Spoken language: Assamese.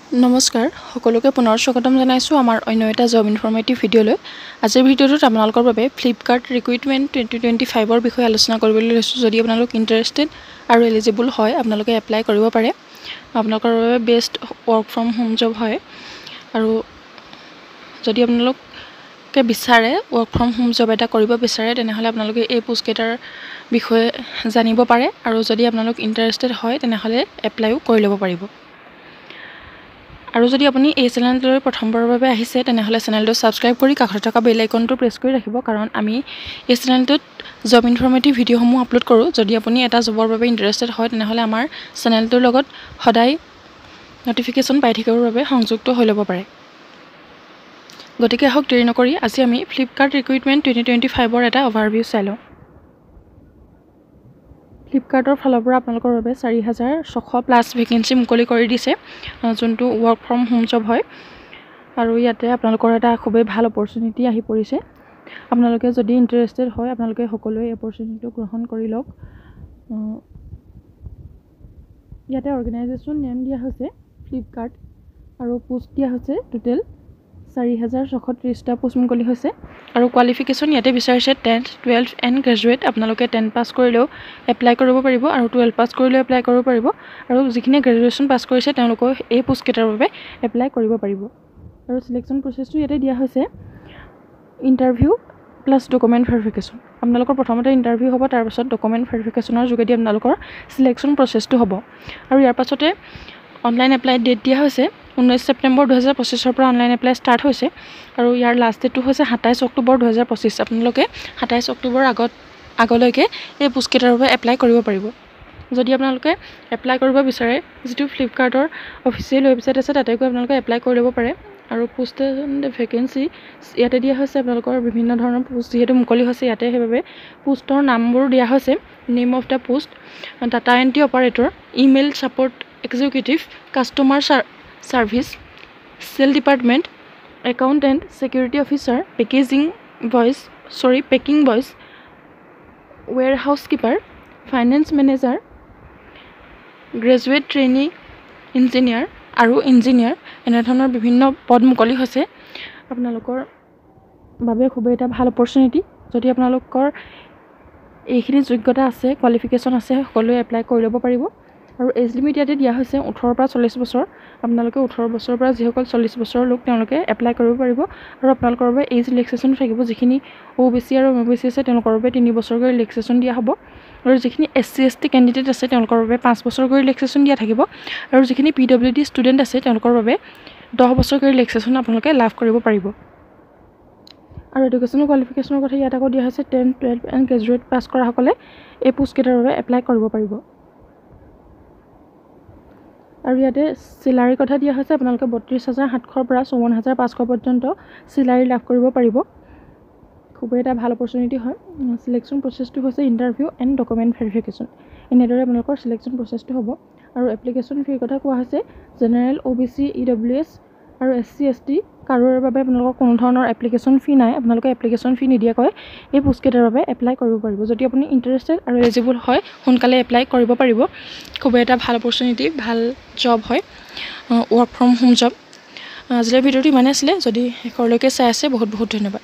নমস্কাৰ সকলোকে পুনৰ স্বাগতম জনাইছো আমাৰ অন্য এটা জব ইনফৰমেটিভ ভিডিঅলৈ। আজিৰ ভিডিঅটোত আপোনালোকৰ বাবে ফ্লিপকাৰ্ট ৰিক্ৰুইটমেণ্ট 2025 ৰ বিষয়ে আলোচনা কৰিবলৈ লৈছো। যদি আপোনালোক ইন্টাৰেষ্টেড আৰু এলিজিবল হয় আপোনালোকে এপ্লাই কৰিব পাৰে। আপোনালোকৰ বাবে best work from home job হয় আৰু যদি আপোনালোকে বিচাৰে ৱৰ্ক ফ্ৰম হোম জব এটা কৰিব বিচাৰে তেনেহলে আপোনালোকে এই পোষ্ট কেইটাৰ বিষয়ে জানিব পাৰে আৰু যদি আপোনালোক ইন্টাৰেষ্টেড হয় তেনেহলে এপ্লাইও কৰি ল'ব পাৰিব। আৰু যদি আপুনি এই চেনেলটোলৈ প্ৰথমবাৰৰ বাবে আহিছে তেনেহলে চেনেলটো সাবস্ক্ৰাইব কৰি কাষত থকা বেল আইকনটো প্ৰেছ কৰি ৰাখিব, কাৰণ আমি এই চেনেলটোত জব ইনফৰমেটিভ ভিডিঅ'সমূহ আপলোড কৰোঁ। যদি আপুনি এটা জবৰ বাবে ইন্টাৰেষ্টেড হয় তেনেহলে আমাৰ চেনেলটোৰ লগত সদায় নটিফিকেশ্যন পাই থাকিবৰ বাবে সংযুক্ত হৈ ল'ব পাৰে। গতিকে আহক দেৰি নকৰি আজি আমি ফ্লিপকাৰ্ট ৰিক্ৰুইটমেণ্ট 2025 ৰ এটা অভাৰভিউ চাই লওঁ। ফ্লিপকাৰ্টৰ ফালৰ পৰা আপোনালোকৰ বাবে 4600 প্লাছ ভেকেঞ্চি মুকলি কৰি দিছে, যোনটো ৱৰ্ক ফ্ৰম হোম জব হয় আৰু ইয়াতে আপোনালোকৰ এটা খুবেই ভাল অপৰচুনিটি আহি পৰিছে। আপোনালোকে যদি ইন্টাৰেষ্টেড হয় আপোনালোকে সকলোৱে এই অপৰচুনিটিটো গ্ৰহণ কৰি লওক। ইয়াতে অৰ্গেনাইজেশ্যন নেম দিয়া হৈছে ফ্লিপকাৰ্ট আৰু পোষ্ট দিয়া হৈছে টোটেল 4630টা পোষ্ট মুকলি হৈছে আৰু কোৱালিফিকেশ্যন ইয়াতে বিচাৰিছে 10th 12th এণ্ড গ্ৰেজুৱেট। আপোনালোকে 10 পাছ কৰিলেও এপ্লাই কৰিব পাৰিব আৰু 12 পাছ কৰিলেও এপ্লাই কৰিব পাৰিব আৰু যিখিনি গ্ৰেজুৱেশ্যন পাছ কৰিছে তেওঁলোকে এই পোষ্ট কেইটাৰ বাবে এপ্লাই কৰিব পাৰিব। আৰু সিলেকশ্যন প্ৰচেছটো ইয়াতে দিয়া হৈছে ইণ্টাৰভিউ প্লাছ ডকুমেণ্ট ভেৰিফিকেশ্যন। আপোনালোকৰ প্ৰথমতে ইণ্টাৰভিউ হ'ব, তাৰপাছত ডকুমেণ্ট ভেৰিফিকেশ্যনৰ যোগেদি আপোনালোকৰ সিলেকশ্যন প্ৰচেছটো হ'ব আৰু ইয়াৰ পাছতে অনলাইন এপ্লাই ডেট দিয়া হৈছে 19 ছেপ্টেম্বৰ 2025 পৰা অনলাইন এপ্লাই ষ্টাৰ্ট হৈছে আৰু ইয়াৰ লাষ্ট ডেটটো হৈছে 27 অক্টোবৰ 2025। আপোনালোকে 27 অক্টোবৰ আগলৈকে এই পোষ্ট কেইটাৰ বাবে এপ্লাই কৰিব পাৰিব। যদি আপোনালোকে এপ্লাই কৰিব বিচাৰে যিটো ফ্লিপকাৰ্টৰ অফিচিয়েল ৱেবছাইট আছে তাতে গৈ আপোনালোকে এপ্লাই কৰি ল'ব পাৰে আৰু পোষ্ট ভেকেঞ্চি ইয়াতে দিয়া হৈছে। আপোনালোকৰ বিভিন্ন ধৰণৰ পোষ্ট যিহেতু মুকলি হৈছে ইয়াতে সেইবাবে পোষ্টৰ নামবোৰ দিয়া হৈছে। Name of the post data entry operator, email support executive, customer service, sale department, accountant, security officer, packing boys, warehouse keeper, finance manager, graduate trainee engineer আৰু ইঞ্জিনিয়াৰ এনেধৰণৰ বিভিন্ন পদ মুকলি হৈছে। আপোনালোকৰ বাবে খুবেই এটা ভাল অপৰচুনিটি। যদি আপোনালোকৰ এইখিনি যোগ্যতা আছে, কোৱালিফিকেশ্যন আছে, সকলোৱে এপ্লাই কৰি ল'ব পাৰিব আৰু এজ লিমিট ইয়াতে দিয়া হৈছে 18 পৰা 40 বছৰ। আপোনালোকে 18 বছৰৰ পৰা যিসকল 40 বছৰৰ লোক তেওঁলোকে এপ্লাই কৰিব পাৰিব আৰু আপোনালোকৰ বাবে এজ ৰিলেক্সেশ্যন থাকিব। যিখিনি OBC আৰু MBC আছে তেওঁলোকৰ বাবে 3 বছৰকৈ ৰিলেক্সেশ্যন দিয়া হ'ব আৰু যিখিনি SC ST কেণ্ডিডেট আছে তেওঁলোকৰ বাবে 5 বছৰকৈ ৰিলেক্সেশ্যন দিয়া থাকিব আৰু যিখিনি PWD ষ্টুডেণ্ট আছে তেওঁলোকৰ বাবে 10 বছৰকৈ ৰিলেক্সেশ্যন আপোনালোকে লাভ কৰিব পাৰিব। আৰু এডুকেশ্যনেল কোৱালিফিকেশ্যনৰ কথা ইয়াত আকৌ দিয়া হৈছে 10th 12th and graduate pass কৰাসকলে এই পোষ্ট কেইটাৰ বাবে এপ্লাই কৰিব পাৰিব। আৰু ইয়াতে চিলাৰীৰ কথা দিয়া হৈছে। আপোনালোকে 32,700 পৰা 54,500 পৰ্যন্ত চিলাৰী লাভ কৰিব পাৰিব। খুবেই এটা ভাল অপৰচুনিটি হয়। সিলেকশ্যন প্ৰচেছটো হৈছে ইণ্টাৰভিউ এণ্ড ডকুমেণ্ট ভেৰিফিকেশ্যন। এনেদৰে আপোনালোকৰ সিলেকশ্যন প্ৰচেছটো হ'ব আৰু এপ্লিকেশ্যন ফিৰ কথা কোৱা হৈছে জেনেৰেল, OBC, EWS আৰু SC ST কাৰোৰ বাবে আপোনালোকৰ কোনো ধৰণৰ এপ্লিকেশ্যন ফি নাই। আপোনালোকে এপ্লিকেশ্যন ফি নিদিয়াকৈ এই পোষ্ট কেইটাৰ বাবে এপ্লাই কৰিব পাৰিব। যদি আপুনি ইণ্টাৰেষ্টেড আৰু এলিজিবল হয় সোনকালে এপ্লাই কৰিব পাৰিব। খুবেই এটা ভাল অপৰচুনিটি, ভাল জব হয়, ৱৰ্ক ফ্ৰম হোম জব। আজিলৈ ভিডিঅ'টো ইমানেই আছিলে। যদি শেষৰলৈকে চাই আছে বহুত বহুত ধন্যবাদ।